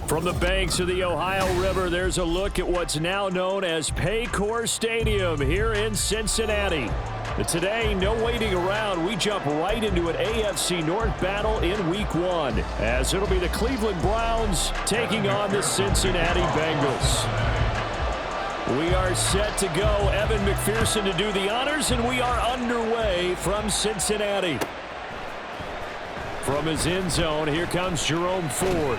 From the banks of the Ohio River, there's a look at what's now known as Paycor Stadium here in Cincinnati. But today, no waiting around. We jump right into an AFC North battle in Week 1, as it'll be the Cleveland Browns taking on the Cincinnati Bengals. We are set to go. Evan McPherson to do the honors, and we are underway from Cincinnati. From his end zone, here comes Jerome Ford.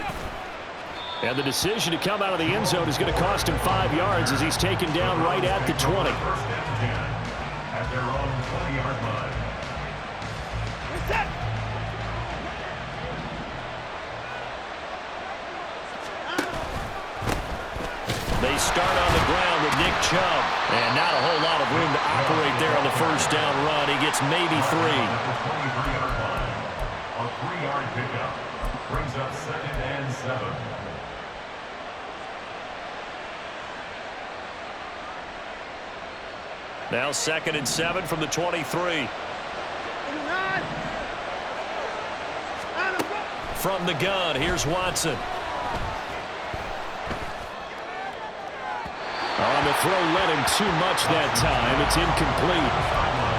And the decision to come out of the end zone is going to cost him 5 yards as he's taken down right at the 20. At their own 20-yard line. They start on the ground with Nick Chubb. And not a whole lot of room to operate there on the first down run. He gets maybe 3. A 3-yard pickup brings up 2nd and 7. Now 2nd and 7 from the 23. From the gun, here's Watson. On the throw, led him too much that time. It's incomplete.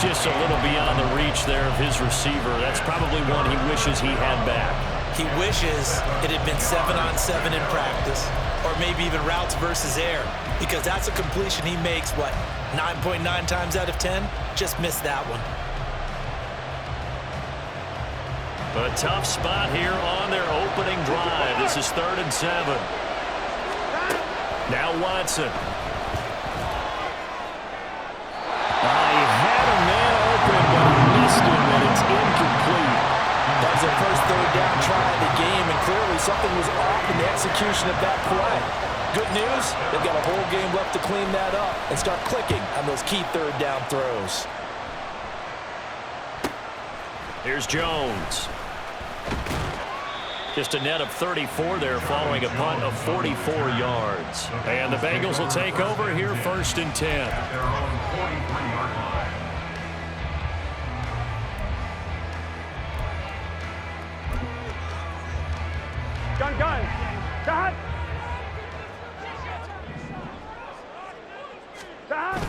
Just a little beyond the reach there of his receiver. That's probably one he wishes he had back. He wishes it had been 7-on-7 in practice, or maybe even routes versus air, because that's a completion he makes, what, 9.9 times out of 10? Just missed that one. A tough spot here on their opening drive. This is 3rd and 7. Now Watson. He had a man open, but he missed him, and it's incomplete. That was their first 3rd down try of the game, and clearly something was off in the execution of that play. Good news, they've got a whole game left to clean that up and start clicking on those key 3rd down throws. Here's Jones. Just a net of 34 there following a punt of 44 yards. And the Bengals will take over here 1st and 10. At their own 43-yard line. Gun. Stop.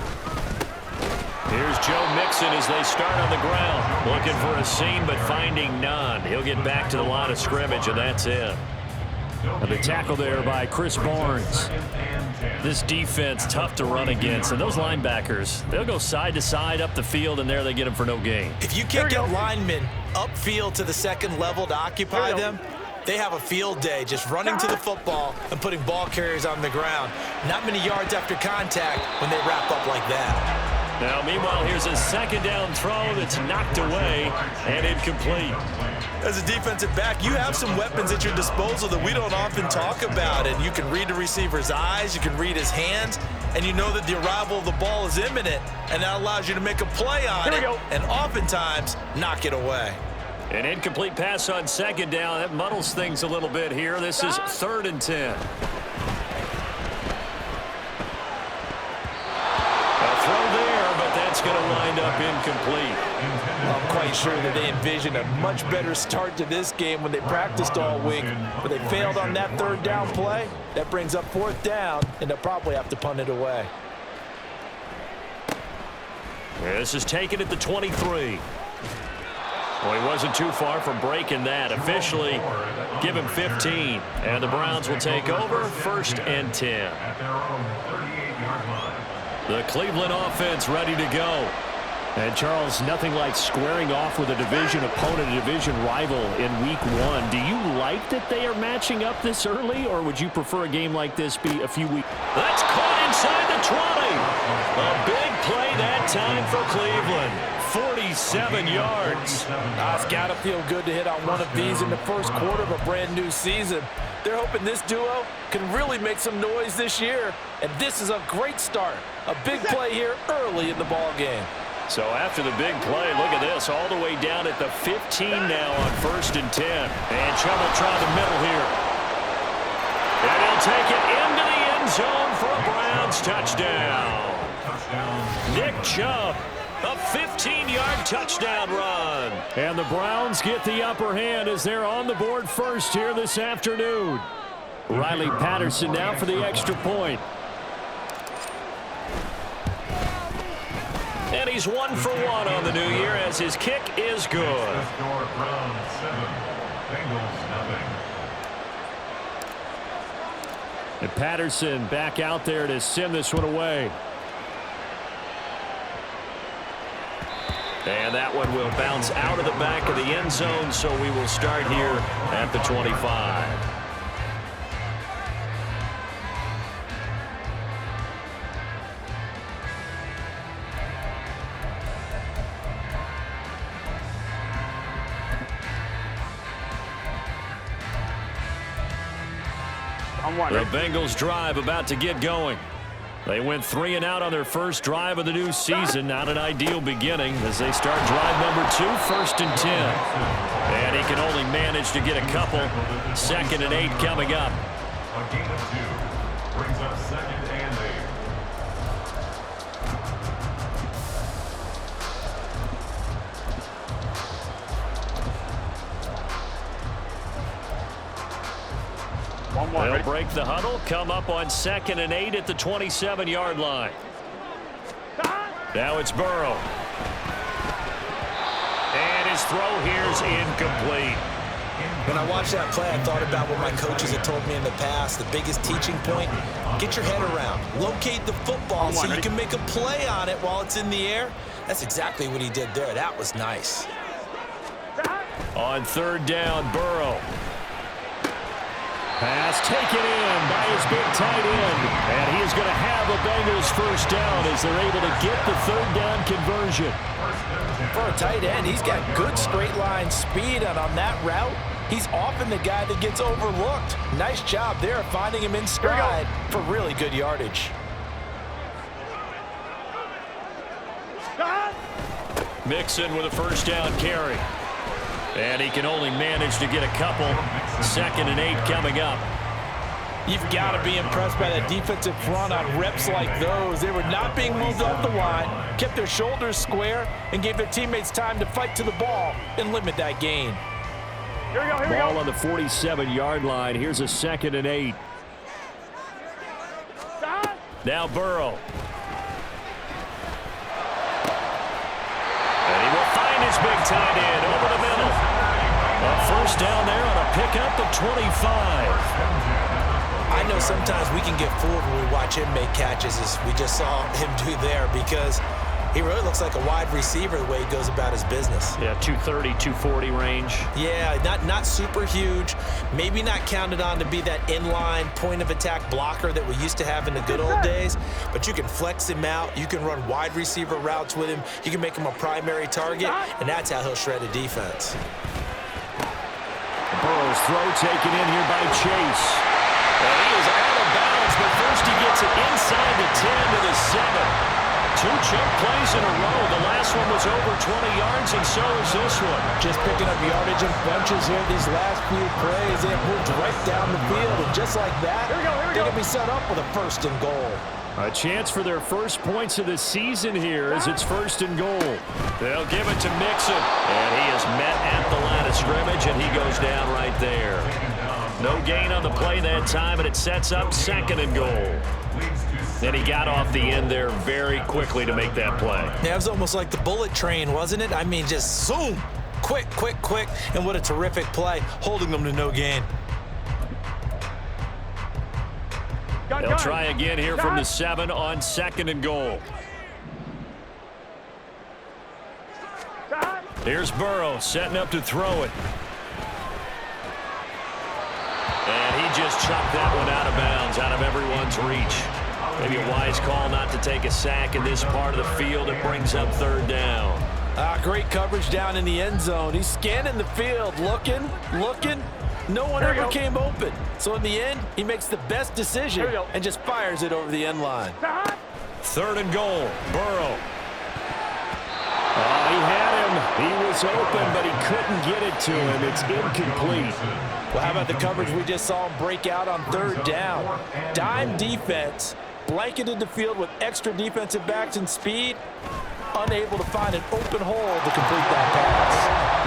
Here's Joe Mixon as they start on the ground. Looking for a seam, but finding none. He'll get back to the line of scrimmage, and that's it. And the tackle there by Chris Barnes. This defense, tough to run against. And those linebackers, they'll go side to side up the field, and there they get them for no gain. If you can't get linemen upfield to the 2nd level to occupy them, they have a field day just running to the football and putting ball carriers on the ground. Not many yards after contact when they wrap up like that. Now, meanwhile, here's a 2nd down throw that's knocked away and incomplete. As a defensive back, you have some weapons at your disposal that we don't often talk about. And you can read the receiver's eyes, you can read his hands, and you know that the arrival of the ball is imminent, and that allows you to make a play on it and oftentimes knock it away. An incomplete pass on 2nd down. That muddles things a little bit here. This is 3rd and 10. It's going to wind up incomplete. I'm quite sure that they envisioned a much better start to this game when they practiced all week, but they failed on that 3rd down play. That brings up 4th down, and they'll probably have to punt it away. This is taken at the 23. Well, he wasn't too far from breaking that. Officially, give him 15. And the Browns will take over 1st and 10. At their own 38-yard line. The Cleveland offense ready to go. And, Charles, nothing like squaring off with a division opponent, a division rival in Week 1. Do you like that they are matching up this early, or would you prefer a game like this be a few weeks? That's caught inside the 20. A big play that time for Cleveland. 47 yards. It's got to feel good to hit on one of these in the first quarter of a brand-new season. They're hoping this duo can really make some noise this year, and this is a great start. A big play here early in the ball game. So after the big play, look at this, all the way down at the 15 now on 1st and 10. And Chubb will try the middle here. And he'll take it into the end zone for a Browns touchdown. Nick Chubb, a 15-yard touchdown run. And the Browns get the upper hand as they're on the board first here this afternoon. Riley Patterson now for the extra point. And he's 1 for 1 on the new year as his kick is good. Round 7, Bengals nothing. And Patterson back out there to send this one away. And that one will bounce out of the back of the end zone, so we will start here at the 25. The Bengals drive about to get going. They went 3 and out on their first drive of the new season. Not an ideal beginning as they start drive number 2, 1st and 10. And he can only manage to get a couple. 2nd and 8 coming up. A gain of 2 brings up 2nd and 8. They'll break the huddle, come up on 2nd and 8 at the 27-yard line. Now it's Burrow. And his throw here's incomplete. When I watched that play, I thought about what my coaches had told me in the past. The biggest teaching point, get your head around. Locate the football so you can make a play on it while it's in the air. That's exactly what he did there. That was nice. On 3rd down, Burrow. Pass taken in by his big tight end. And he is going to have a Bengals first down as they're able to get the 3rd down conversion. For a tight end, he's got good straight line speed, and on that route, he's often the guy that gets overlooked. Nice job there finding him in stride for really good yardage. Mixon with a first down carry. And he can only manage to get a couple. 2nd and 8 coming up. You've got to be impressed by that defensive front on reps like those. They were not being moved off the line, kept their shoulders square, and gave their teammates time to fight to the ball and limit that gain. Here we go, Ball on the 47-yard line. Here's a 2nd and 8. Now Burrow. And he will find his big tight end over the middle. A first down there on a pickup at 25. I know sometimes we can get fooled when we watch him make catches, as we just saw him do there, because he really looks like a wide receiver the way he goes about his business. Yeah, 230, 240 range. Yeah, not super huge. Maybe not counted on to be that inline point-of-attack blocker that we used to have in the good old days, but you can flex him out. You can run wide receiver routes with him. You can make him a primary target, and that's how he'll shred a defense. Burrow's throw taken in here by Chase. And he is out of bounds, but first he gets it inside the 10 to the 7. 2 chunk plays in a row. The last one was over 20 yards, and so is this one. Just picking up yardage in bunches here. These last few plays, they have moved right down the field, and just like that, they're going to be set up with a 1st and goal. A chance for their first points of the season here as it's 1st and goal. They'll give it to Mixon, and he is met at the line of scrimmage, and he goes down right there. No gain on the play that time, and it sets up 2nd and goal. And he got off the end there very quickly to make that play. Yeah, it was almost like the bullet train, wasn't it? I mean, just zoom, quick, and what a terrific play, holding them to no gain. They'll try again here from the 7 on 2nd and goal. Here's Burrow setting up to throw it. And he just chucked that one out of bounds, out of everyone's reach. Maybe a wise call not to take a sack in this part of the field. It brings up 3rd down. Great coverage down in the end zone. He's scanning the field, looking. No one ever came open. So in the end, he makes the best decision and just fires it over the end line. 3rd and goal, Burrow. He had him. He was open, but he couldn't get it to him. It's incomplete. Well, how about the coverage we just saw him break out on 3rd down? Dime defense, blanketed the field with extra defensive backs and speed, unable to find an open hole to complete that pass.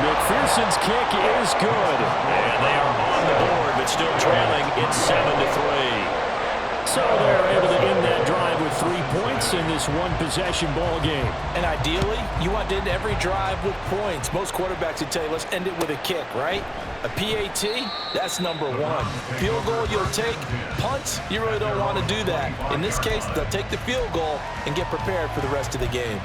McPherson's kick is good. And they are on the board, but but still trailing. It's 7-3. So they're able to end that drive with 3 points in this one-possession ball game. And ideally, you want to end every drive with points. Most quarterbacks would tell you, let's end it with a kick, right? A PAT, that's number 1. Field goal you'll take. Punts, you really don't want to do that. In this case, they'll take the field goal and get prepared for the rest of the game.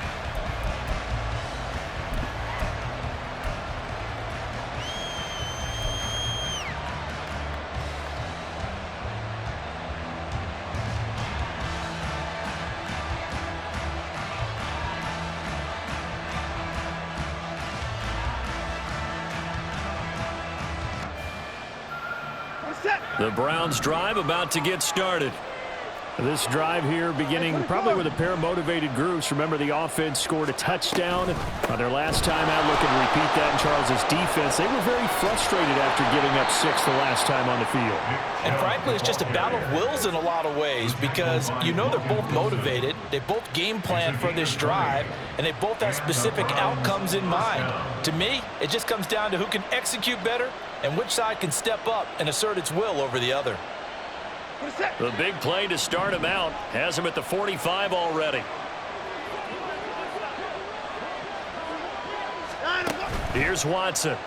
The Browns drive about to get started. This drive here beginning probably with a pair of motivated groups. Remember, the offense scored a touchdown on their last time out. Looking to repeat that in Charles' defense. They were very frustrated after giving up 6 the last time on the field. And frankly, it's just a battle of wills in a lot of ways because you know they're both motivated. They both game plan for this drive, and they both have specific outcomes in mind. To me, it just comes down to who can execute better and which side can step up and assert its will over the other. The big play to start him out has him at the 45 already. Here's Watson.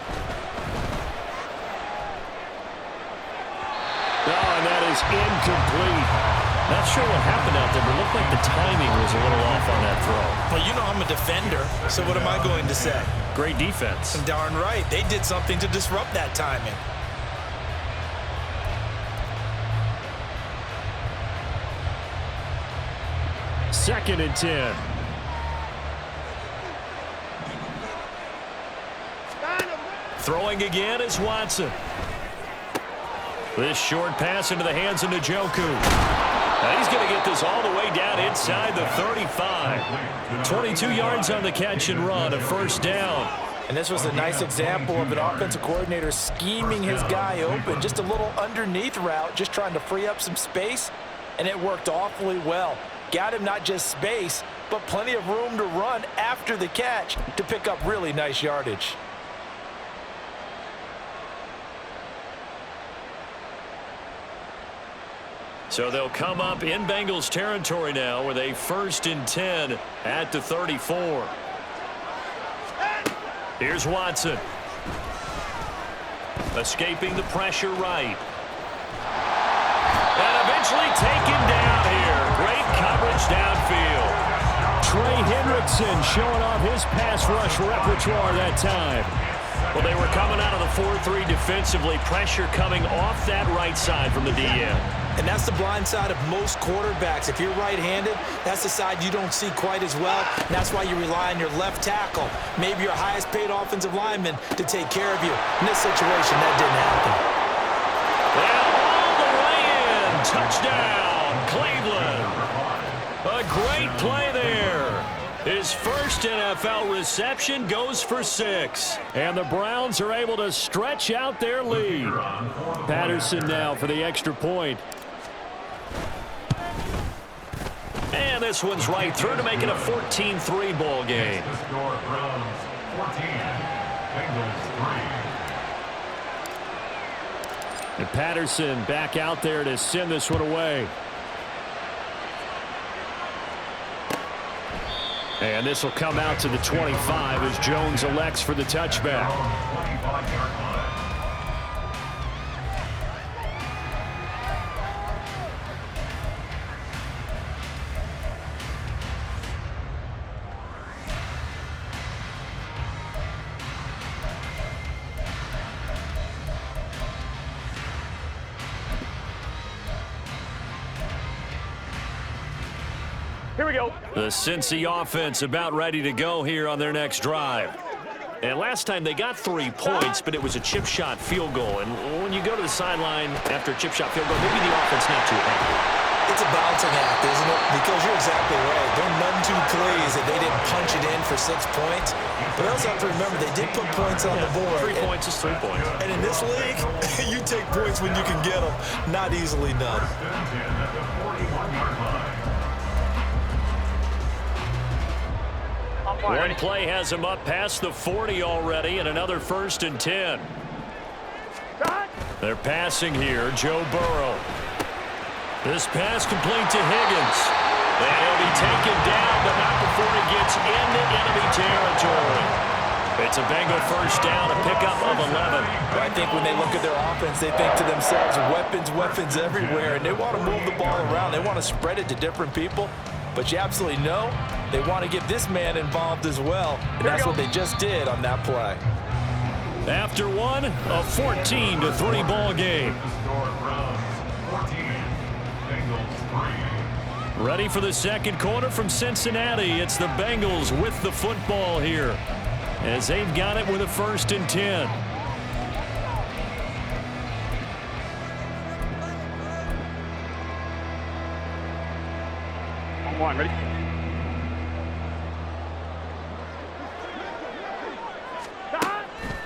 Oh, and that is incomplete. Not sure what happened out there, but it looked like the timing was a little off on that throw. Well, you know I'm a defender, so what am I going to say? Great defense. Darn right. They did something to disrupt that timing. Second and 10. Throwing again is Watson. This short pass into the hands of Njoku. Now he's going to get this all the way down inside the 35. 22 yards on the catch and run, a first down. And this was a nice example of an offensive coordinator scheming his guy open. Just a little underneath route, just trying to free up some space, and it worked awfully well. Got him not just space, but plenty of room to run after the catch to pick up really nice yardage. So they'll come up in Bengals territory now with a 1st and 10 at the 34. Here's Watson. Escaping the pressure right. And eventually taken down here. Great coverage downfield. Trey Hendrickson showing off his pass rush repertoire that time. Well, they were coming out of the 4-3 defensively. Pressure coming off that right side from the DM. And that's the blind side of most quarterbacks. If you're right-handed, that's the side you don't see quite as well. And that's why you rely on your left tackle, maybe your highest-paid offensive lineman, to take care of you. In this situation, that didn't happen. Well, all the way in. Touchdown, Cleveland. A great play there. His first NFL reception goes for 6. And the Browns are able to stretch out their lead. Patterson now for the extra point. And this one's right through to make it a 14-3 ball game. The score, Browns 14, Bengals 3. And Patterson back out there to send this one away. And this will come out to the 25 as Jones elects for the touchback. 25-yard line. Here we go. The Cincy offense about ready to go here on their next drive. And last time they got 3 points, but it was a chip shot field goal. And when you go to the sideline after a chip shot field goal, maybe the offense not too happy. It's a balancing act, isn't it? Because you're exactly right. They're none too pleased that they didn't punch it in for 6 points. But I also have to remember they did put points on the board. 3 points is 3 points. And in this league, you take points when you can get them, not easily done. At the 41-yard line. One play has him up past the 40 already, and another 1st and 10. They're passing here. Joe Burrow. This pass complete to Higgins. And he'll be taken down, but not before he gets into enemy territory. It's a Bengal first down, a pickup of 11. I think when they look at their offense, they think to themselves, weapons, weapons everywhere, and they want to move the ball around. They want to spread it to different people, but you absolutely know they want to get this man involved as well, and that's what they just did on that play. After one, a 14-3 ball game. Ready for the second quarter from Cincinnati. It's the Bengals with the football here, as they've got it with a 1st and 10. On one, ready?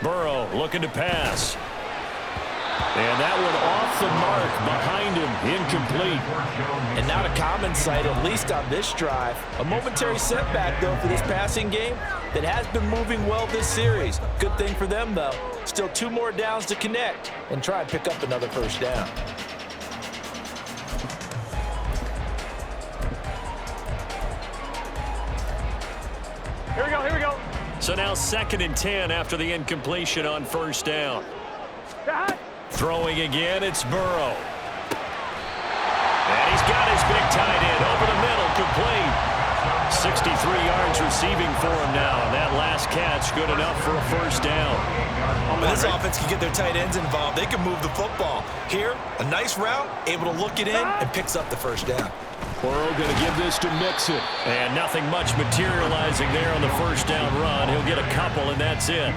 Burrow looking to pass. And that one off the mark behind him, incomplete. And not a common sight, at least on this drive. A momentary setback, though, for this passing game that has been moving well this series. Good thing for them, though. Still 2 more downs to connect and try and pick up another first down. Here we go, here we go. So now 2nd and 10 after the incompletion on 1st down. Throwing again, it's Burrow. And he's got his big tight end over the middle, complete. 63 yards receiving for him now. And that last catch good enough for a first down. When this offense can get their tight ends involved, they can move the football. Here, a nice route, able to look it in, and picks up the first down. Burrow going to give this to Mixon. And nothing much materializing there on the first down run. He'll get a couple, and that's it.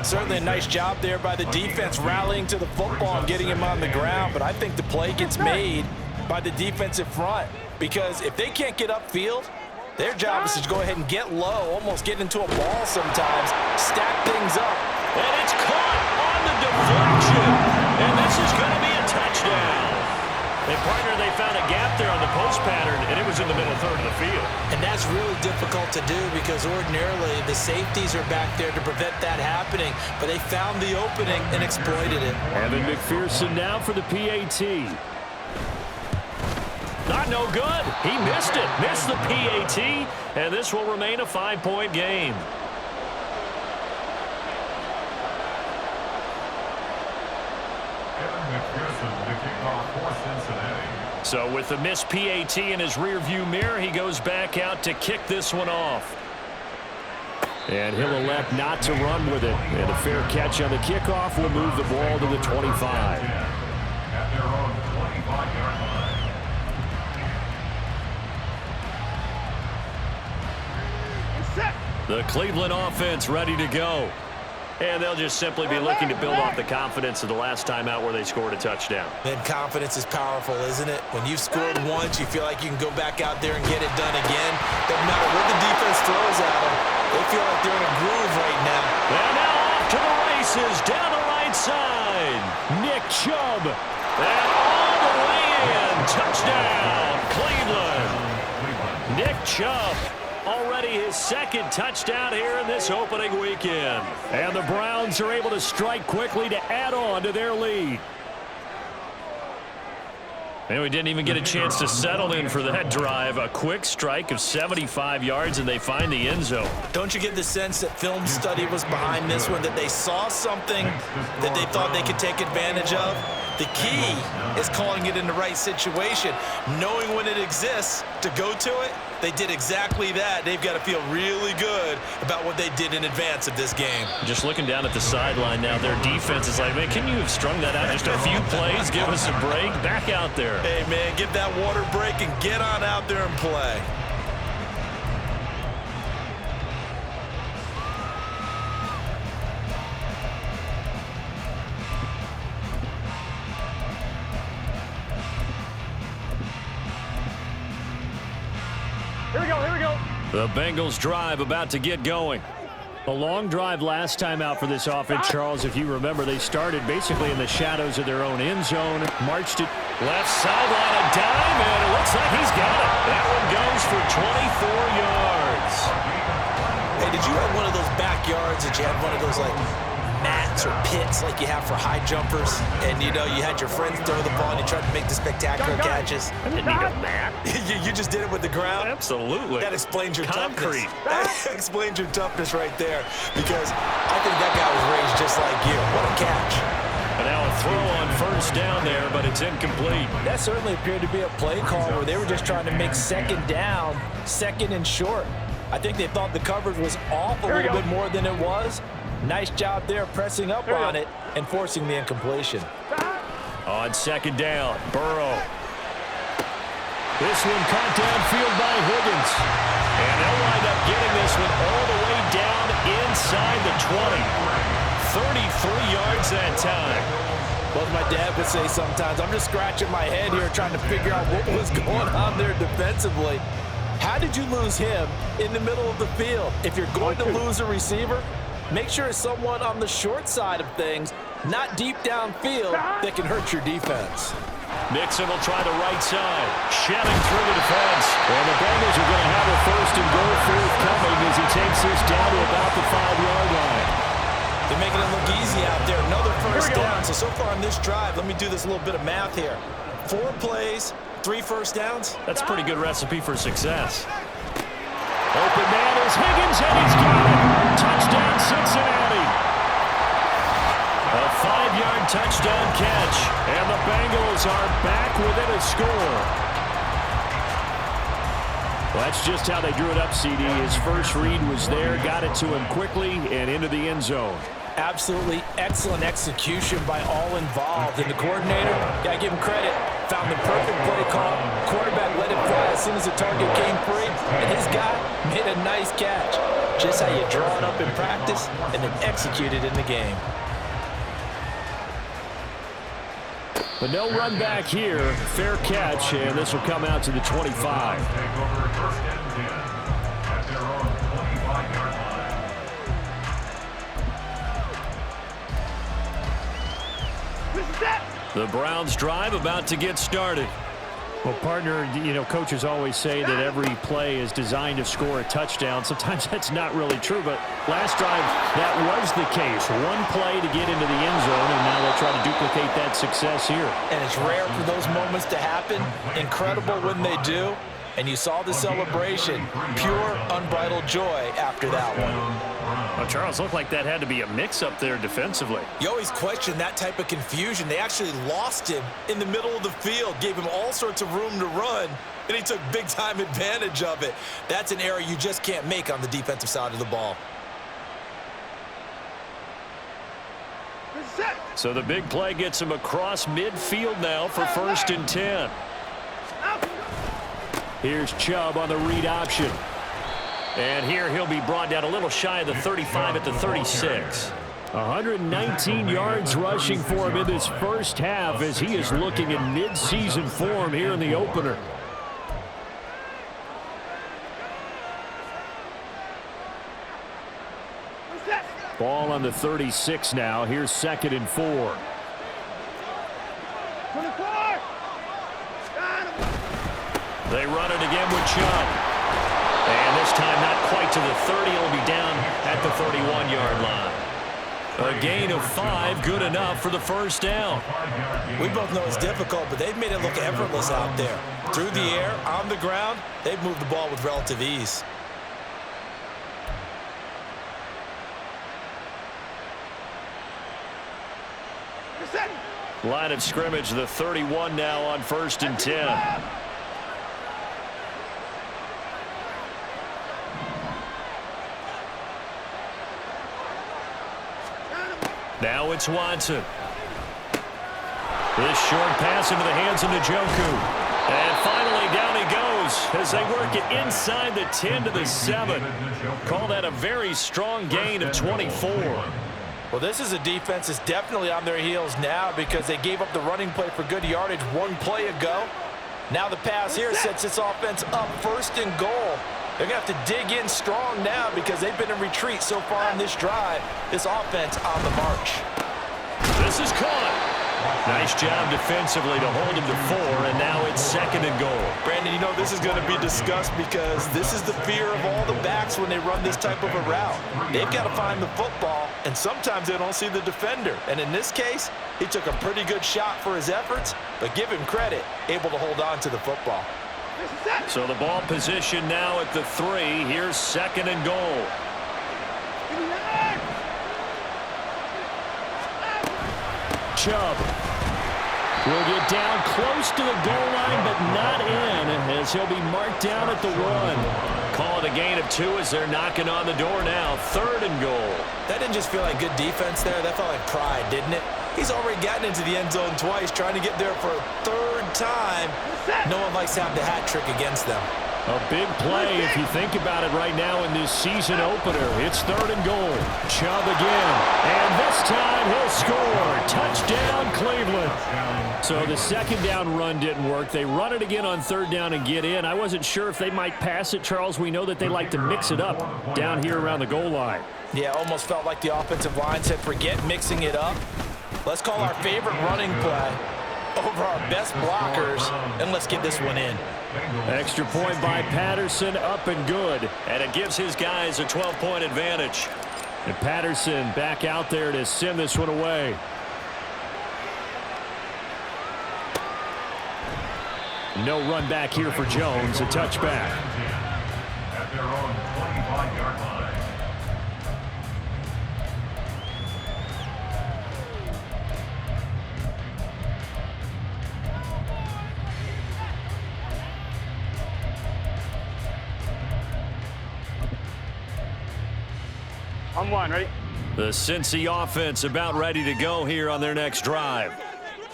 Certainly a nice job there by the defense rallying to the football and getting him on the ground, but I think the play gets made by the defensive front, because if they can't get upfield, their job is to go ahead and get low, almost get into a ball sometimes, stack things up. And it's caught on the deflection, and this is going to be a touchdown. And partner, they found a gap there on the post pattern, and it was in the middle third of the field. And that's really difficult to do because ordinarily the safeties are back there to prevent that happening, but they found the opening and exploited it. Evan McPherson now for the PAT. Not no good. He missed it. Missed the PAT, and this will remain a 5-point game. So with the missed PAT in his rearview mirror, he goes back out to kick this one off. And he'll elect not to run with it. And a fair catch on the kickoff will move the ball to the 25. At their own 25-yard line. The Cleveland offense ready to go. And they'll just simply be looking to build off the confidence of the last time out where they scored a touchdown. And confidence is powerful, isn't it? When you've scored once, you feel like you can go back out there and get it done again. Doesn't matter what the defense throws at them. They feel like they're in a groove right now. And now off to the races, down the right side. Nick Chubb. And all the way in. Touchdown, Cleveland. Nick Chubb. Already his 2nd touchdown here in this opening weekend. And the Browns are able to strike quickly to add on to their lead. And we didn't even get a chance to settle in for that drive. A quick strike of 75 yards, and they find the end zone. Don't you get the sense that film study was behind this one, that they saw something that they thought they could take advantage of? The key is calling it in the right situation, knowing when it exists to go to it. They did exactly that. They've got to feel really good about what they did in advance of this game. Just looking down at the sideline now, their defense is like, man, can you have strung that out just a few plays? Give us a break. Back out there. Hey, man, give that water break and get on out there and play. Here we go, here we go. The Bengals drive about to get going. A long drive last time out for this offense, Charles. If you remember, they started basically in the shadows of their own end zone, marched it left sideline, a dive, and it looks like he's got it. That one goes for 24 yards. Hey, did you have one of those backyards that you had one of those, like, mat mats or pits like you have for high jumpers, and, you know, you had your friends throw the ball and you tried to make the spectacular catches. I didn't need a mat. you just did it with the ground? Absolutely. That explains your Concrete. toughness. That explains your toughness right there, because I think that guy was raised just like you. What a catch. And now a throw on first down there, but it's incomplete. That certainly appeared to be a play call where they were just trying to make second down, second and short. I think they thought the coverage was off a little bit more than it was. Nice job there pressing up on it and forcing the incompletion. On second down, Burrow. This one caught downfield by Higgins. And they'll wind up getting this one all the way down inside the 20. 33 yards that time. Well, as my dad would say sometimes, I'm just scratching my head here trying to figure out what was going on there defensively. How did you lose him in the middle of the field? If you're going to lose a receiver, make sure it's someone on the short side of things, not deep downfield, that can hurt your defense. Nixon will try the right side, shedding through the defense. And the Bengals are going to have a first and goal forthcoming as he takes this down to about the 5-yard line. They're making it look easy out there. Another first down. So far on this drive, let me do this little bit of math here. 4 plays, 3 first downs. That's a pretty good recipe for success. Open man is Higgins, and he's got it. Touchdown, Cincinnati. A 5-yard touchdown catch, and the Bengals are back within a score. Well, that's just how they drew it up, CD. His first read was there, got it to him quickly, and into the end zone. Absolutely excellent execution by all involved. And the coordinator, gotta give him credit, found the perfect play call. Quarterback let it fly as soon as the target came free, and his guy made a nice catch. Just how you draw it up in practice and then execute it in the game. But no run back here. Fair catch, and this will come out to the 25. Take over first and 10 at their own 25-yard line. This is it. The Browns drive about to get started. Well, partner, you know, coaches always say that every play is designed to score a touchdown. Sometimes that's not really true, but last drive, that was the case. One play to get into the end zone, and now they'll try to duplicate that success here. And it's rare for those moments to happen. Incredible when they do. And you saw the celebration. Pure, unbridled joy after that one. Well, Charles, looked like that had to be a mix-up there defensively. You always question that type of confusion. They actually lost him in the middle of the field, gave him all sorts of room to run, and he took big-time advantage of it. That's an error you just can't make on the defensive side of the ball. This is it. So the big play gets him across midfield now for first and 10. Here's Chubb on the read option. And here he'll be brought down a little shy of the 35 at the 36. 119 yards rushing for him in this first half as he is looking in mid-season form here in the opener. Ball on the 36 now. Here's 2nd and 4. 24. They run it again with Chubb. And this time not quite to the 30. It'll be down at the 31-yard line. A gain of 5, good enough for the first down. We both know it's difficult, but they've made it look effortless out there. Through the air, on the ground, they've moved the ball with relative ease. Line of scrimmage, the 31 now on 1st and 10. Now it's Watson. This short pass into the hands of Njoku. And finally down he goes as they work it inside the 10 to the 7. Call that a very strong gain of 24. Well, this is a defense that's definitely on their heels now because they gave up the running play for good yardage one play ago. Now the pass here sets this offense up 1st and goal. They're going to have to dig in strong now because they've been in retreat so far on this drive. This offense on the march. This is caught. Nice job defensively to hold him to 4, and now it's 2nd and goal. Brandon, you know this is going to be discussed because this is the fear of all the backs when they run this type of a route. They've got to find the football, and sometimes they don't see the defender. And in this case, he took a pretty good shot for his efforts, but give him credit, able to hold on to the football. So the ball position now at the 3. Here's 2nd and goal. Chubb will get down close to the goal line, but not in, as he'll be marked down at the 1. Call it a gain of 2 as they're knocking on the door now. 3rd and goal. That didn't just feel like good defense there. That felt like pride, didn't it? He's already gotten into the end zone twice, trying to get there for a 3rd time. No one likes to have the hat trick against them. A big play if you think about it right now in this season opener. It's 3rd and goal. Chubb again. And this time he'll score. Touchdown, Cleveland. So the 2nd down run didn't work. They run it again on 3rd down and get in. I wasn't sure if they might pass it, Charles. We know that they like to mix it up down here around the goal line. Yeah, almost felt like the offensive line said, forget mixing it up. Let's call our favorite running play over our best blockers, and let's get this one in. Extra point by Patterson, up and good. And it gives his guys a 12-point advantage. And Patterson back out there to send this one away. No run back here for Jones, a touchback. At their own 25-yard line. On 1, ready? The Cincy offense about ready to go here on their next drive.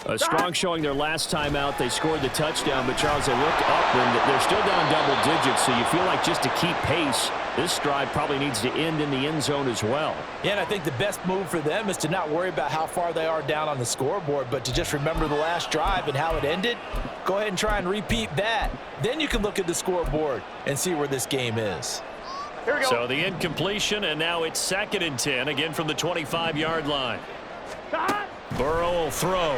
A strong showing their last time out. They scored the touchdown, but Charles, they look up and they're still down double digits, so you feel like just to keep pace, this drive probably needs to end in the end zone as well. Yeah, and I think the best move for them is to not worry about how far they are down on the scoreboard, but to just remember the last drive and how it ended. Go ahead and try and repeat that. Then you can look at the scoreboard and see where this game is. Here we go. So the incompletion, and now it's 2nd and 10, again from the 25-yard line. Burrow will throw.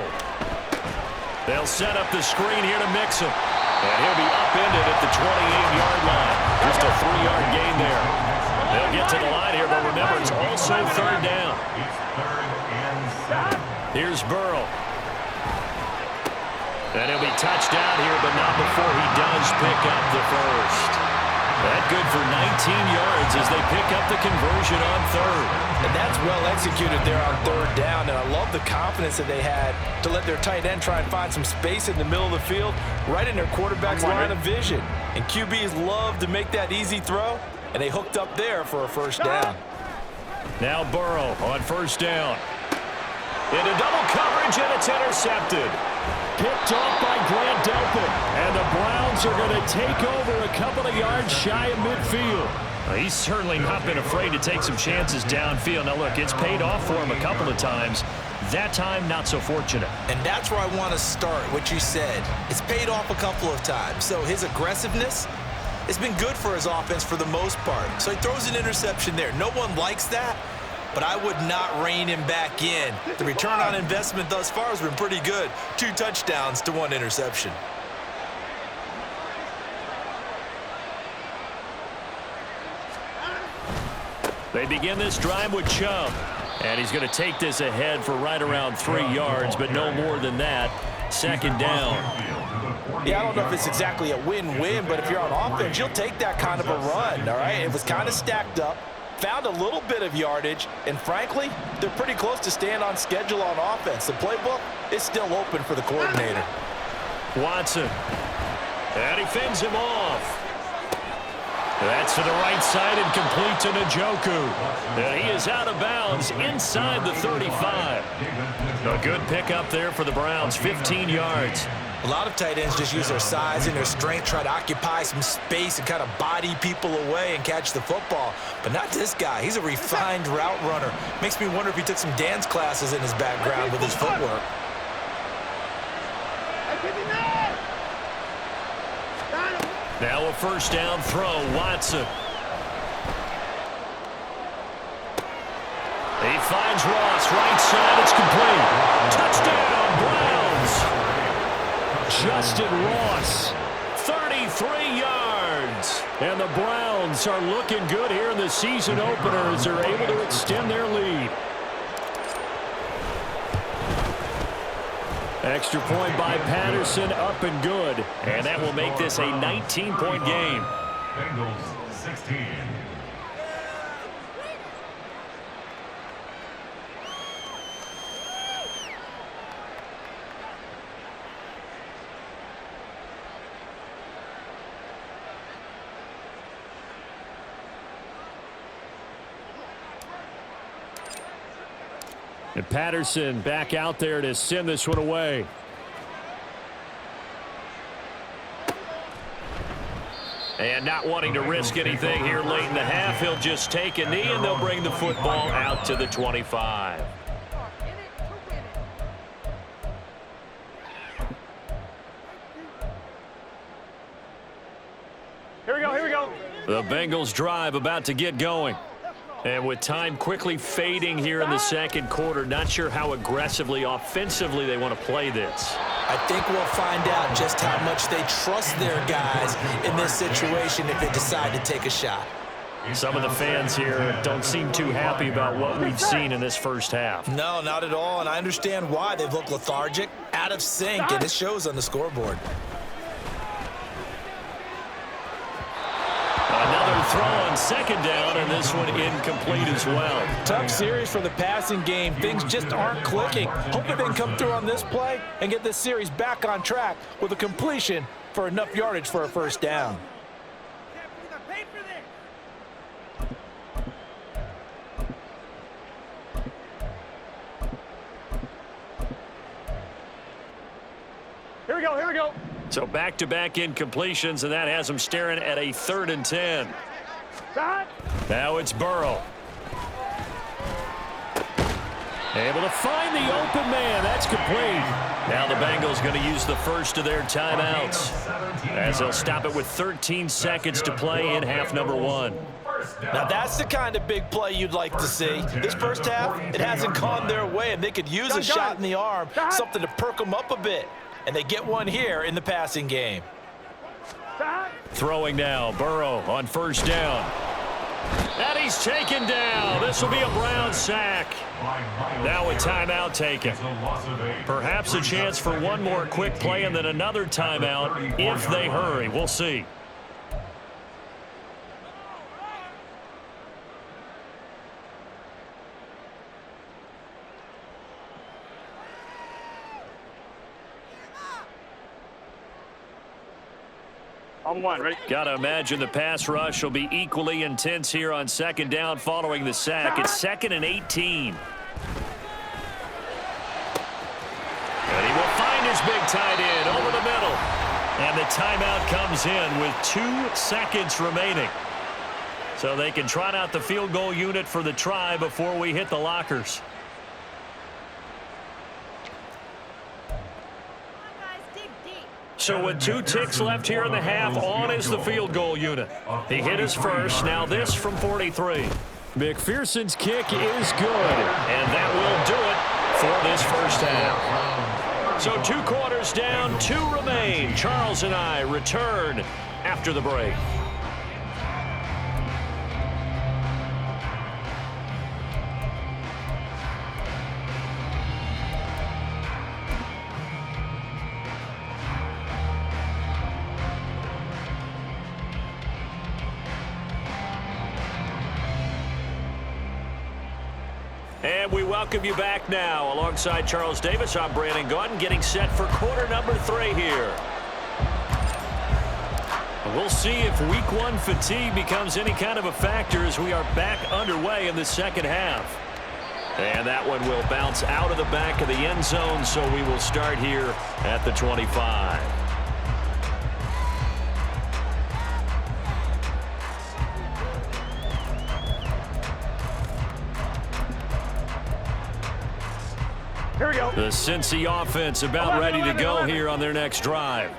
They'll set up the screen here to mix him. And he'll be upended at the 28-yard line. Just a 3-yard gain there. They'll get to the line here, but remember, it's also 3rd down. Here's Burrow. And he'll be touched down here, but not before he does pick up the first. That good for 19 yards as they pick up the conversion on 3rd. And that's well executed there on 3rd down, and I love the confidence that they had to let their tight end try and find some space in the middle of the field, right in their quarterback's line of vision. And QBs love to make that easy throw, and they hooked up there for a 1st down. Now Burrow on 1st down. Into double coverage, and it's intercepted. Picked off by Grant Delpit, and the Browns are going to take over a couple of yards shy of midfield. Well, he's certainly not been afraid to take some chances downfield. Now, look, it's paid off for him a couple of times. That time, not so fortunate. And that's where I want to start, what you said. It's paid off a couple of times. So his aggressiveness has been good for his offense for the most part. So he throws an interception there. No one likes that, but I would not rein him back in. The return on investment thus far has been pretty good. 2 touchdowns to 1 interception. They begin this drive with Chubb. And he's going to take this ahead for right around 3 yards, but no more than that. 2nd down. Yeah, I don't know if it's exactly a win-win, but if you're on offense, you'll take that kind of a run, all right? It was kind of stacked up. Found a little bit of yardage, and frankly, they're pretty close to staying on schedule on offense. The playbook is still open for the coordinator. Watson. And he fends him off. That's to the right side and complete to Njoku. And he is out of bounds inside the 35. A good pickup there for the Browns, 15 yards. A lot of tight ends just use their size and their strength, try to occupy some space and kind of body people away and catch the football. But not this guy. He's a refined route runner. Makes me wonder if he took some dance classes in his background with his footwork. Now a 1st down throw, Watson. He finds Ross, right side, it's complete. Touchdown, Justin Ross. 33 yards. And the Browns are looking good here in the season opener as they're able to extend their lead. Extra point by Patterson, up and good. And that will make this a 19-point game. Bengals 16. And Patterson back out there to send this one away. And not wanting to risk anything here late in the half, he'll just take a knee and they'll bring the football out to the 25. Here we go, here we go. The Bengals drive about to get going. And with time quickly fading here in the second quarter, not sure how aggressively, offensively they want to play this. I think we'll find out just how much they trust their guys in this situation if they decide to take a shot. Some of the fans here don't seem too happy about what we've seen in this first half. No, not at all, and I understand why. They've looked lethargic, out of sync, and it shows on the scoreboard. Another throw on second down, and this one incomplete as well. Tough series for the passing game. Things just aren't clicking. Hoping they can come through on this play and get this series back on track with a completion for enough yardage for a first down. Here we go, here we go. So back-to-back incompletions, and that has them staring at a 3rd and 10. Now it's Burrow. Able to find the open man. That's complete. Now the Bengals going to use the first of their timeouts as they'll stop it with 13 seconds to play in half number 1. Now that's the kind of big play you'd like to see. This first half, it hasn't gone their way, and they could use a shot in the arm, something to perk them up a bit. And they get one here in the passing game. Throwing now, Burrow on first down. And he's taken down. This will be a Brown sack. Now a timeout taken. Perhaps a chance for one more quick play and then another timeout if they hurry. We'll see. On one, ready? Got to imagine the pass rush will be equally intense here on second down following the sack. It's 2nd and 18. And he will find his big tight end over the middle. And the timeout comes in with 2 seconds remaining. So they can trot out the field goal unit for the try before we hit the lockers. So with 2 ticks left here in the half, on is the field goal unit. He hit his first. Now this from 43. McPherson's kick is good. And that will do it for this first half. So 2 quarters down, 2 remain. Charles and I return after the break. And we welcome you back now. Alongside Charles Davis, I'm Brandon Gaudin, getting set for quarter number 3 here. We'll see if week 1 fatigue becomes any kind of a factor as we are back underway in the second half. And that one will bounce out of the back of the end zone, so we will start here at the 25. Here we go. The Cincy offense about ready to go here on their next drive.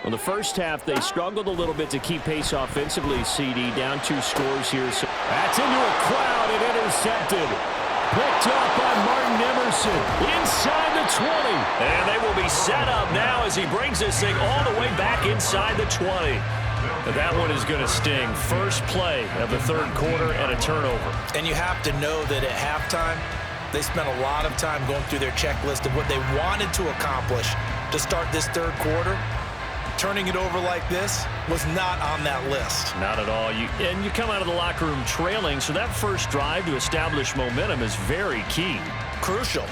Well, the first half, they struggled a little bit to keep pace offensively, CD. Down 2 scores here. So that's into a crowd and intercepted. Picked up by on Martin Emerson inside the 20. And they will be set up now as he brings this thing all the way back inside the 20. That one is going to sting. First play of the third quarter and a turnover. And you have to know that at halftime, they spent a lot of time going through their checklist of what they wanted to accomplish to start this third quarter. Turning it over like this was not on that list. Not at all. And you come out of the locker room trailing, so that first drive to establish momentum is very key. Crucial.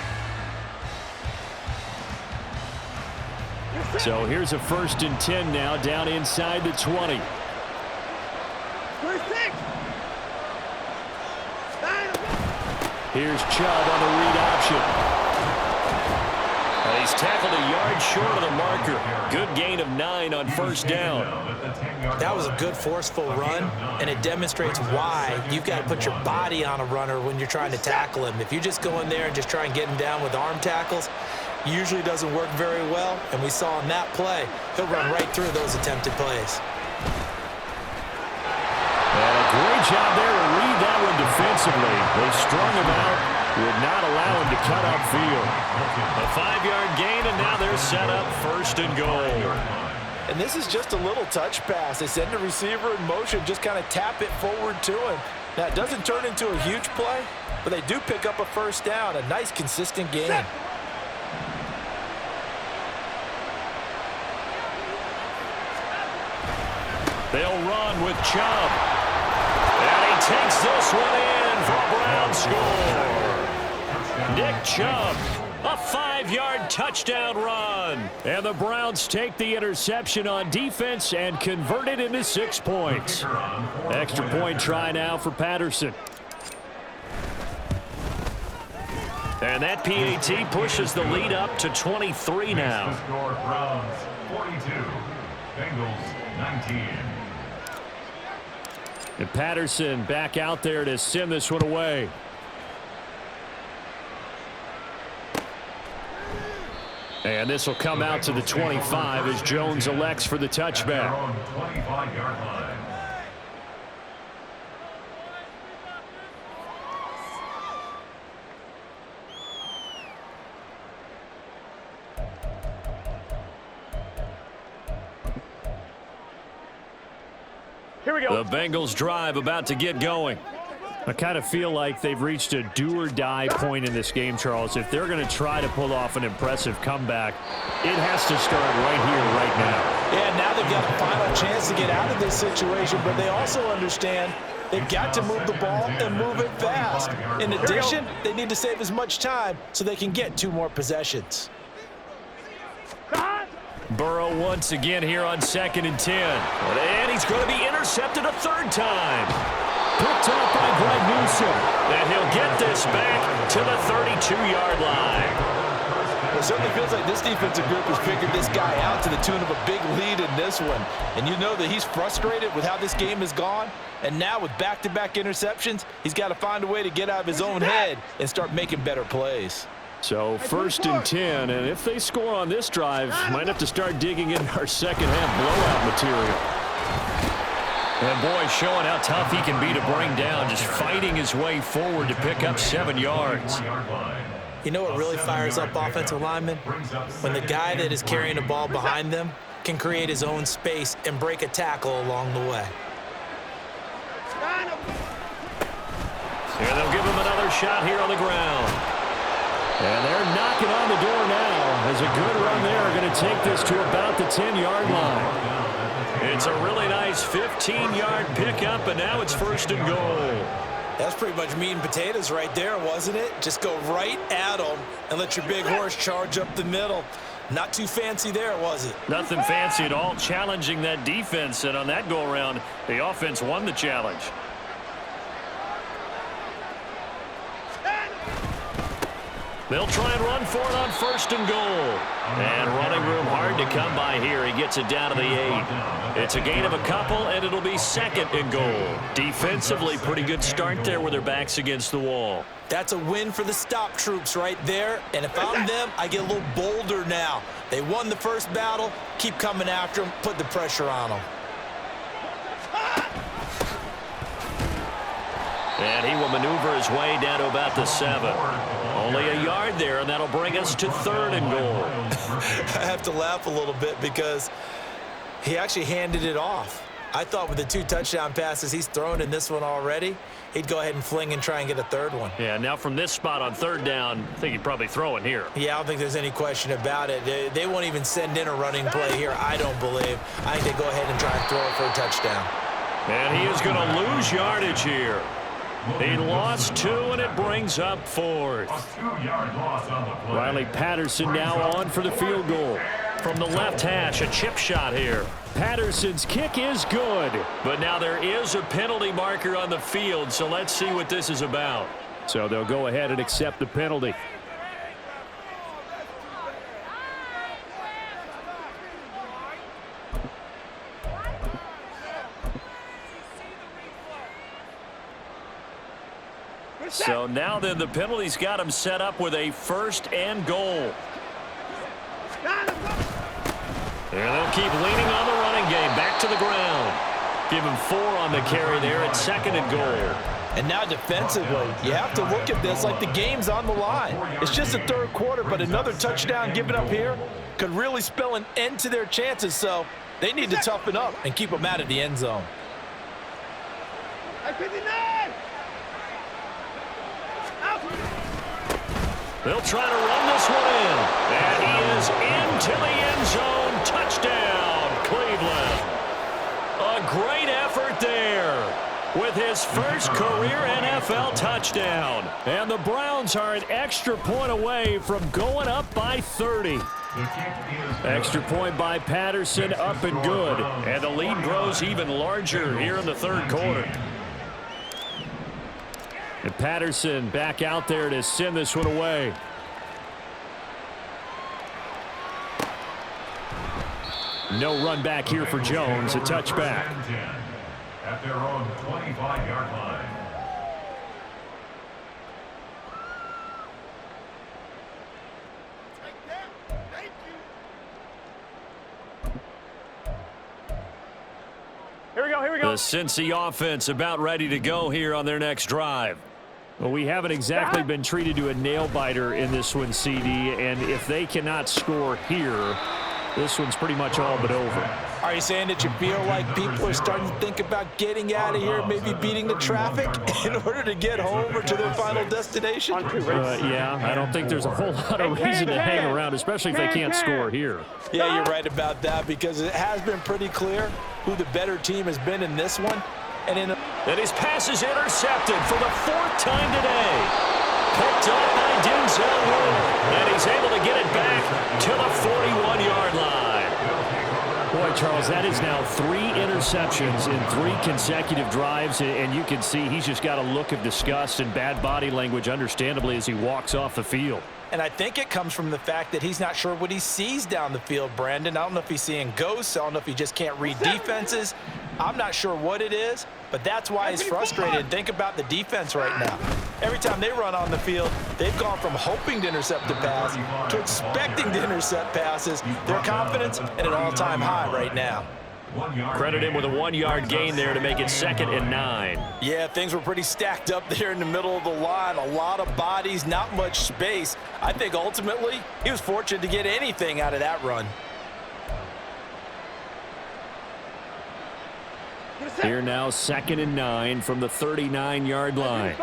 So here's a 1st and 10 now, down inside the 20. Here's Chubb on the read option. He's tackled a yard short of the marker. Good gain of 9 on first down. That was a good forceful run, and it demonstrates why you've got to put your body on a runner when you're trying to tackle him. If you just go in there and just try and get him down with arm tackles, usually doesn't work very well, and we saw in that play, he'll run right through those attempted plays. And a great job there to read that one defensively. They strung him out, would not allow him to cut upfield. A 5-yard gain, and now they're set up 1st and goal. And this is just a little touch pass. They send the receiver in motion, just kind of tap it forward to him. Now, it doesn't turn into a huge play, but they do pick up a first down, a nice, consistent gain. They'll run with Chubb. And he takes this one in for a Brown score. Nick Chubb, a 5-yard touchdown run. And the Browns take the interception on defense and convert it into 6 points. Extra point try now for Patterson. And that PAT pushes the lead up to 23 now. Browns 42, Bengals 19. And Patterson back out there to send this one away. And this will come out to the 25 as Jones elects for the touchback. 25-yard line. Here we go. The Bengals drive about to get going. I kind of feel like they've reached a do-or-die point in this game, Charles. If they're going to try to pull off an impressive comeback, it has to start right here, right now. Yeah, now they've got a final chance to get out of this situation, but they also understand they've got to move the ball and move it fast. In addition, they need to save as much time so they can get 2 more possessions. Burrow once again here on 2nd and 10. And he's going to be intercepted a 3rd time. Picked up by Greg Newsom. And he'll get this back to the 32-yard line. It certainly feels like this defensive group has figured this guy out to the tune of a big lead in this one. And you know that he's frustrated with how this game has gone. And now with back-to-back interceptions, he's got to find a way to get out of his own head and start making better plays. So 1st and 10, and if they score on this drive, might have to start digging in our second-half blowout material. And boy, showing how tough he can be to bring down, just fighting his way forward to pick up 7 yards. You know what really fires up offensive linemen? When the guy that is carrying the ball behind them can create his own space and break a tackle along the way. And they'll give him another shot here on the ground. And they're knocking on the door now as a good run there are going to take this to about the 10-yard line. It's a really nice 15-yard pickup, and now it's 1st and goal. That's pretty much meat and potatoes right there, wasn't it? Just go right at them and let your big horse charge up the middle. Not too fancy there, was it? Nothing fancy at all, challenging that defense, and on that go-around, the offense won the challenge. They'll try and run for it on 1st and goal. And running room hard to come by here. He gets it down to the 8. It's a gain of a couple, and it'll be 2nd and goal. Defensively, pretty good start there with their backs against the wall. That's a win for the stop troops right there. And if I'm them, I get a little bolder now. They won the first battle. Keep coming after them. Put the pressure on them. And he will maneuver his way down to about the 7. Only a yard there, and that'll bring us to 3rd and goal. I have to laugh a little bit because he actually handed it off. I thought with the 2 touchdown passes he's thrown in this one already, he'd go ahead and fling and try and get a 3rd one. Yeah, now from this spot on 3rd down, I think he'd probably throw it here. Yeah, I don't think there's any question about it. They won't even send in a running play here, I don't believe. I think they go ahead and try and throw it for a touchdown. And he is going to lose yardage here. He lost 2, and it brings up 4th. A 2-yard loss on the play. Riley Patterson now on for the field goal. From the left hash, a chip shot here. Patterson's kick is good. But now there is a penalty marker on the field, so let's see what this is about. So they'll go ahead and accept the penalty. So now then the penalty's got him set up with a 1st and goal. And they'll keep leaning on the running game. Back to the ground. Give him 4 on the carry there at 2nd and goal. And now defensively, you have to look at this like the game's on the line. It's just the 3rd quarter, but another touchdown given up here could really spell an end to their chances. So they need to toughen up and keep them out of the end zone. They'll try to run this one in. And he is into the end zone. Touchdown, Cleveland. A great effort there with his first career NFL touchdown. And the Browns are an extra point away from going up by 30. Extra point by Patterson, up and good. And the lead grows even larger here in the 3rd quarter. And Patterson back out there to send this one away. No run back here for Jones. A touchback. At their own 25-yard line. Here we go, here we go. The Cincy offense about ready to go here on their next drive. Well, we haven't exactly been treated to a nail-biter in this one, CD, and if they cannot score here, this one's pretty much all but over. Are you saying that you feel like people are starting to think about getting out of here, maybe beating the traffic in order to get home or to their final destination? Yeah, I don't think there's a whole lot of reason to hang around, especially if they can't score here. Yeah, you're right about that because it has been pretty clear who the better team has been in this one. And his pass is intercepted for the 4th time today. Picked up by Denzel Ward. And he's able to get it back to the 41-yard line. Boy, Charles, that is now 3 interceptions in 3 consecutive drives. And you can see he's just got a look of disgust and bad body language, understandably, as he walks off the field. And I think it comes from the fact that he's not sure what he sees down the field, Brandon. I don't know if he's seeing ghosts. I don't know if he just can't read defenses. I'm not sure what it is, but that's why he's frustrated. Think about the defense right now. Every time they run on the field, they've gone from hoping to intercept a pass to expecting to intercept passes. Their confidence at an all-time high right now. Credit him with a 1-yard gain there to make it 2nd and 9. Yeah, things were pretty stacked up there in the middle of the line. A lot of bodies, not much space. I think ultimately he was fortunate to get anything out of that run. Here now 2nd and 9 from the 39-yard line.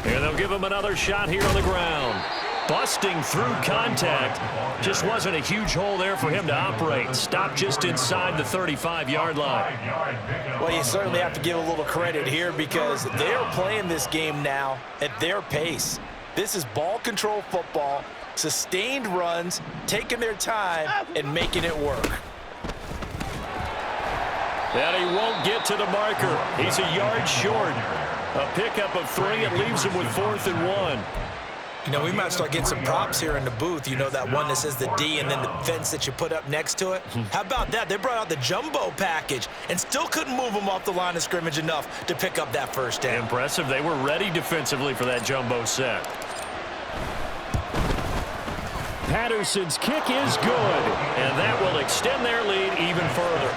And they'll give him another shot here on the ground. Busting through contact. Just wasn't a huge hole there for him to operate. Stopped just inside the 35-yard line. Well, you certainly have to give a little credit here because they're playing this game now at their pace. This is ball control football, sustained runs, taking their time, and making it work. And he won't get to the marker. He's a yard short. A pickup of 3. It leaves him with 4th and 1. You know, we might start getting some props here in the booth. You know, that one that says the D and then the fence that you put up next to it? How about that? They brought out the jumbo package and still couldn't move them off the line of scrimmage enough to pick up that first down. Impressive. They were ready defensively for that jumbo set. Patterson's kick is good, and that will extend their lead even further.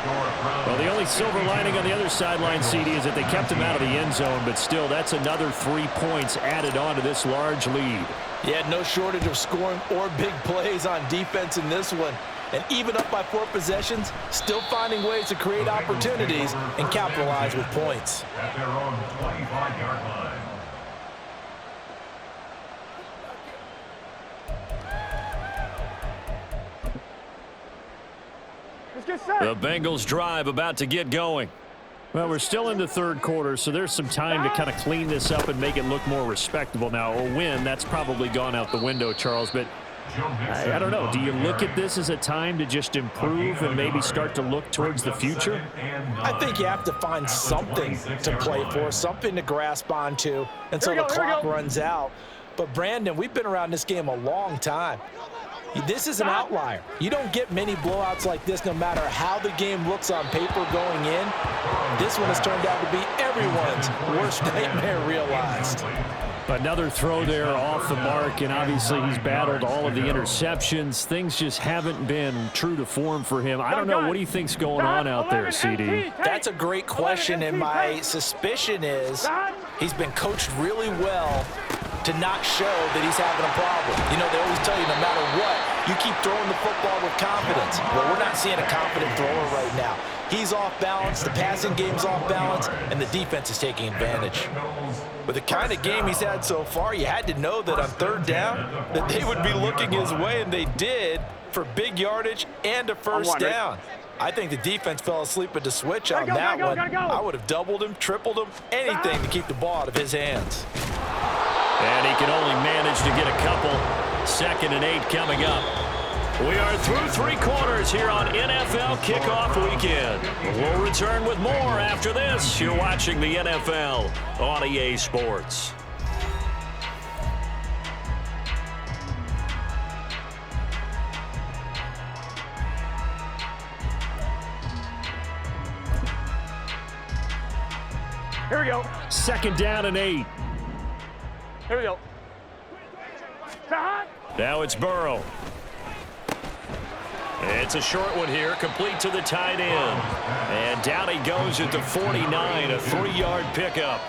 Well, the only silver lining on the other sideline, CD, is that they kept him out of the end zone, but still, that's another 3 points added on to this large lead. Yeah, no shortage of scoring or big plays on defense in this one. And even up by 4 possessions, still finding ways to create opportunities and capitalize with points. At their own 25-yard line. Let's get set. The Bengals drive about to get going. Well, we're still in the third quarter, so there's some time to kind of clean this up and make it look more respectable. Now, a win, that's probably gone out the window, Charles, but I don't know. Do you look at this as a time to just improve and maybe start to look towards the future? I think you have to find something to play for, something to grasp onto until the clock runs out. But, Brandon, we've been around this game a long time. This is an outlier. You don't get many blowouts like this no matter how the game looks on paper going in. This one has turned out to be everyone's worst nightmare realized. Another throw there off the mark, and obviously he's battled all of the interceptions. Things just haven't been true to form for him. I don't know. What do you think's going on out there, CD? That's a great question, and my suspicion is he's been coached really well to not show that he's having a problem. You know, they always tell you no matter what, you keep throwing the football with confidence. Well, we're not seeing a confident thrower right now. He's off balance, the passing game's off balance, and the defense is taking advantage. With the kind of game he's had so far, you had to know that on third down that they would be looking his way, and they did, for big yardage and a first down. I think the defense fell asleep at the switch on that one. I would have doubled him, tripled him, anything to keep the ball out of his hands. And he can only manage to get a couple. 2nd and 8 coming up. We are through 3 quarters here on NFL Kickoff Weekend. We'll return with more after this. You're watching the NFL on EA Sports. Here we go. 2nd down and 8. Here we go. Now it's Burrow. It's a short one here, complete to the tight end. And down he goes at the 49, a 3-yard pickup.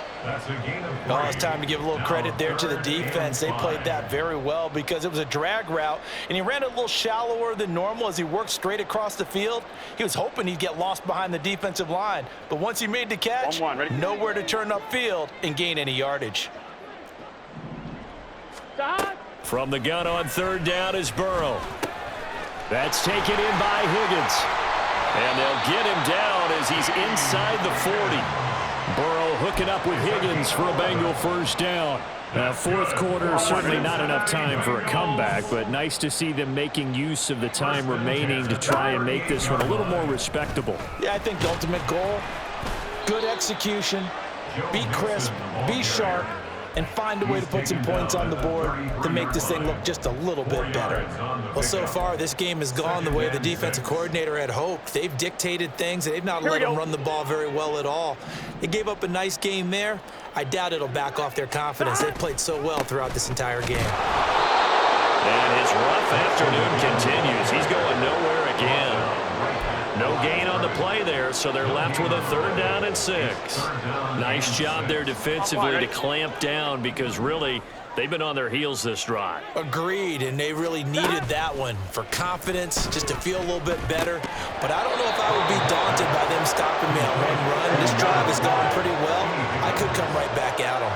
Oh, it's time to give a little credit there to the defense. They played that very well because it was a drag route, and he ran a little shallower than normal as he worked straight across the field. He was hoping he'd get lost behind the defensive line, but once he made the catch, nowhere to turn upfield and gain any yardage. From the gun on 3rd down is Burrow. That's taken in by Higgins. And they'll get him down as he's inside the 40. Burrow hooking up with Higgins for a Bengal first down. Now, 4th quarter, certainly not enough time for a comeback, but nice to see them making use of the time remaining to try and make this one a little more respectable. Yeah, I think the ultimate goal, good execution, be crisp, be sharp, and find a way to put some points on the board to make this thing look just a little bit better. Well, so far, this game has gone the way the defensive coordinator had hoped. They've dictated things, and they've not let them run the ball very well at all. They gave up a nice game there. I doubt it'll back off their confidence. They've played so well throughout this entire game. And his rough afternoon continues. He's going nowhere again. No gain on the play there, so they're left with a 3rd down and 6. Nice job there defensively to clamp down because really they've been on their heels this drive. Agreed, and they really needed that one for confidence, just to feel a little bit better. But I don't know if I would be daunted by them stopping me on one run. This drive has gone pretty well. I could come right back at them.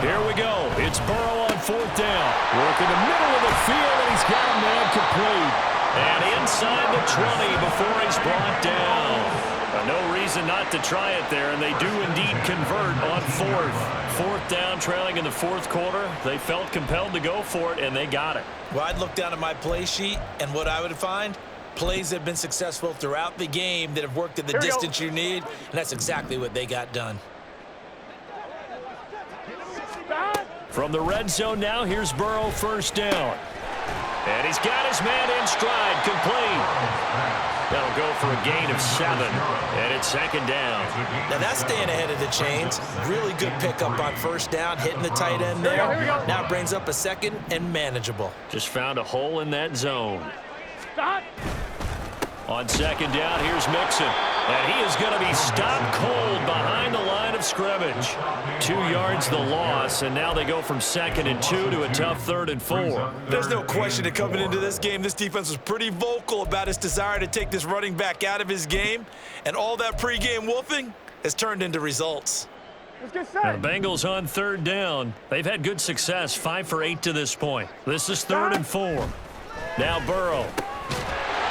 Here we go. It's Burrow on 4th down. Work in the middle of the field, and he's got a man complete. And inside the 20 before he's brought down. No reason not to try it there, and they do indeed convert on 4th down, trailing in the 4th quarter. They felt compelled to go for it, and they got it. Well, I'd look down at my play sheet, and what I would find, plays that have been successful throughout the game that have worked at the distance you need, and that's exactly what they got done. From the red zone now, here's Burrow, 1st down. And he's got his man in stride, complete. That'll go for a gain of 7, and it's second down. Now that's staying ahead of the chains. Really good pickup on first down, hitting the tight end there. Here we go. Now brings up a second and manageable. Just found a hole in that zone. Stop. On second down, here's Mixon. And he is going to be stopped cold behind the line of scrimmage. 2 yards the loss, and now they go from 2nd and 2 to a tough 3rd and 4. There's no question that coming into this game, this defense was pretty vocal about its desire to take this running back out of his game. And all that pregame wolfing has turned into results. Let's get Now, set. the Bengals on 3rd down. They've had good success, 5 for 8 to this point. This is 3rd and 4. Now Burrow.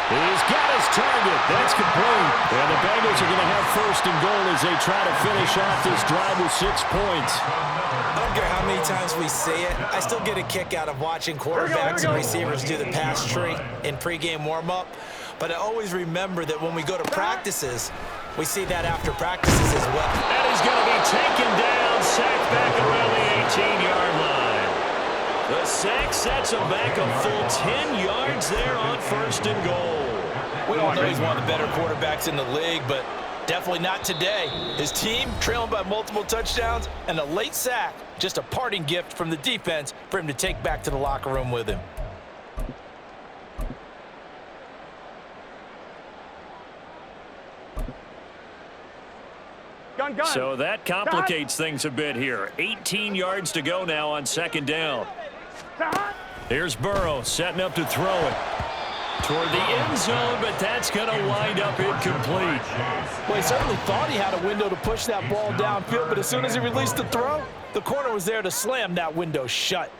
He's got his target. That's complete. And the Bengals are going to have 1st and goal as they try to finish off this drive with 6 points. I don't care how many times we say it, I still get a kick out of watching quarterbacks and receivers do the pass tree in pregame warm-up. But I always remember that when we go to practices, we see that after practices as well. And he's going to be taken down, sacked back around the 18-yard line. The sack sets him back a full 10 yards there on 1st and goal. We all know he's one of the better quarterbacks in the league, but definitely not today. His team trailing by multiple touchdowns and a late sack, just a parting gift from the defense for him to take back to the locker room with him. Gun. So that complicates things a bit here. 18 yards to go now on 2nd down. Stop. Here's Burrow setting up to throw it toward the end zone, but that's going to wind up incomplete. Well, he certainly thought he had a window to push that ball downfield, but as soon as he released the throw, the corner was there to slam that window shut.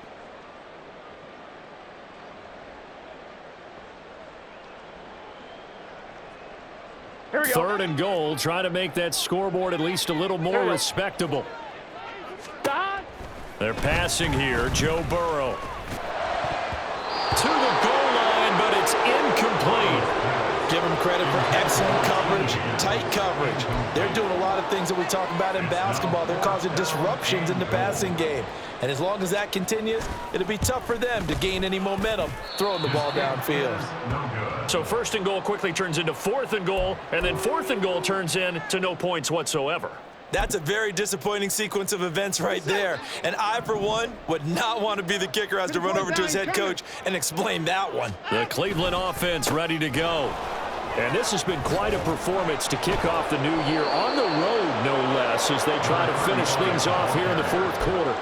Here we go. 3rd and goal, try to make that scoreboard at least a little more respectable. Stop. They're passing here, Joe Burrow. To the goal line, but it's incomplete. Give him credit for excellent coverage, tight coverage. They're doing a lot of things that we talk about in basketball. They're causing disruptions in the passing game. And as long as that continues, it'll be tough for them to gain any momentum throwing the ball downfield. So 1st and goal quickly turns into 4th and goal, and then 4th and goal turns into no points whatsoever. That's a very disappointing sequence of events right there. And I, for one, would not want to be the kicker as to run over to his head coach and explain that one. The Cleveland offense ready to go. And this has been quite a performance to kick off the new year on the road, no less, as they try to finish things off here in the 4th quarter.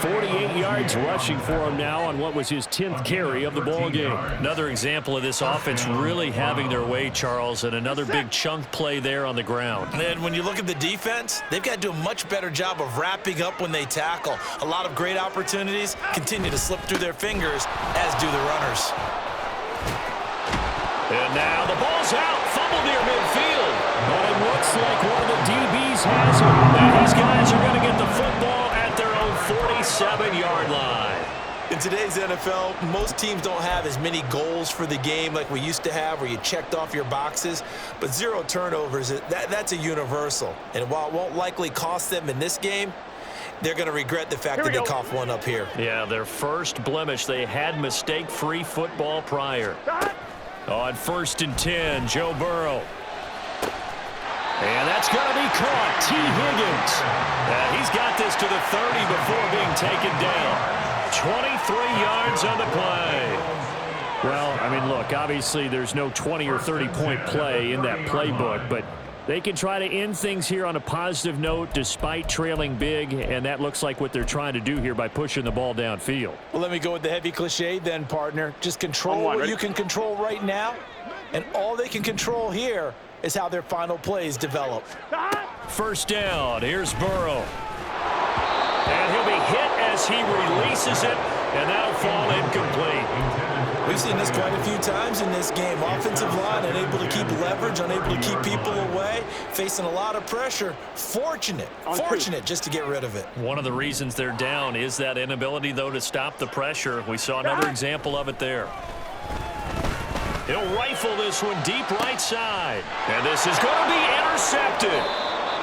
48 yards rushing for him now on what was his 10th carry of the ball game. Another example of this offense really having their way, Charles, and another big chunk play there on the ground. And when you look at the defense, they've got to do a much better job of wrapping up when they tackle. A lot of great opportunities continue to slip through their fingers, as do the runners. And now the ball's out, fumble near midfield. But it looks like one of the DBs has it. And these guys are going to get the football at their own 47-yard line. In today's NFL, most teams don't have as many goals for the game like we used to have, where you checked off your boxes. But 0 turnovers, that's a universal. And while it won't likely cost them in this game, they're going to regret the fact that they coughed one up here. Yeah, their first blemish. They had mistake-free football prior. On 1st and 10, Joe Burrow. And that's going to be caught. T. Higgins. He's got this to the 30 before being taken down. 23 yards on the play. Well, I mean, look, obviously there's no 20 or 30-point play in that playbook, but they can try to end things here on a positive note despite trailing big, and that looks like what they're trying to do here by pushing the ball downfield. Well, let me go with the heavy cliche then, partner. Just control what you can control right now, and all they can control here is how their final plays develop. 1st down. Here's Burrow. And he'll be hit as he releases it, and that'll fall incomplete. We've seen this quite a few times in this game. Offensive line unable to keep leverage, unable to keep people away, facing a lot of pressure. Fortunate just to get rid of it. One of the reasons they're down is that inability, though, to stop the pressure. We saw another example of it there. He'll rifle this one deep right side. And this is going to be intercepted.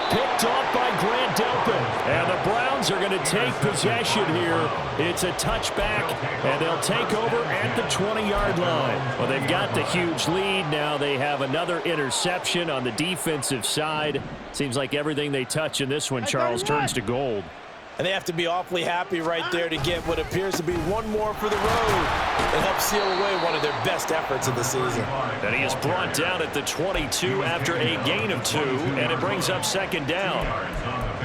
Picked off by Grant Delpit. And the Browns are going to take possession here. It's a touchback, and they'll take over at the 20-yard line. Well, they've got the huge lead. Now they have another interception on the defensive side. Seems like everything they touch in this one, Charles, turns to gold. And they have to be awfully happy right there to get what appears to be one more for the road and help seal away one of their best efforts of the season. And he is brought down at the 22 after a gain of 2, and it brings up second down.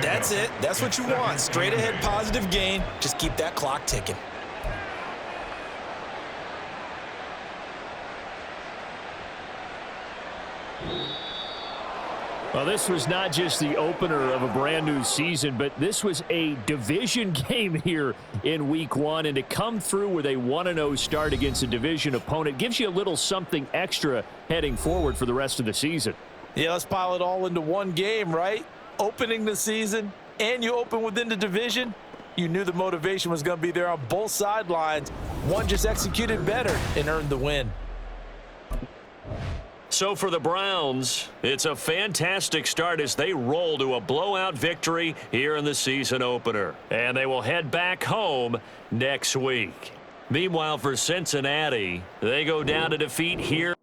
That's it. That's what you want. Straight ahead positive gain. Just keep that clock ticking. Well, this was not just the opener of a brand new season, but this was a division game here in week 1. And to come through with a 1-0 start against a division opponent gives you a little something extra heading forward for the rest of the season. Yeah, let's pile it all into one game, right? Opening the season, and you open within the division. You knew the motivation was going to be there on both sidelines. One just executed better and earned the win. So for the Browns, it's a fantastic start as they roll to a blowout victory here in the season opener. And they will head back home next week. Meanwhile, for Cincinnati, they go down to defeat here.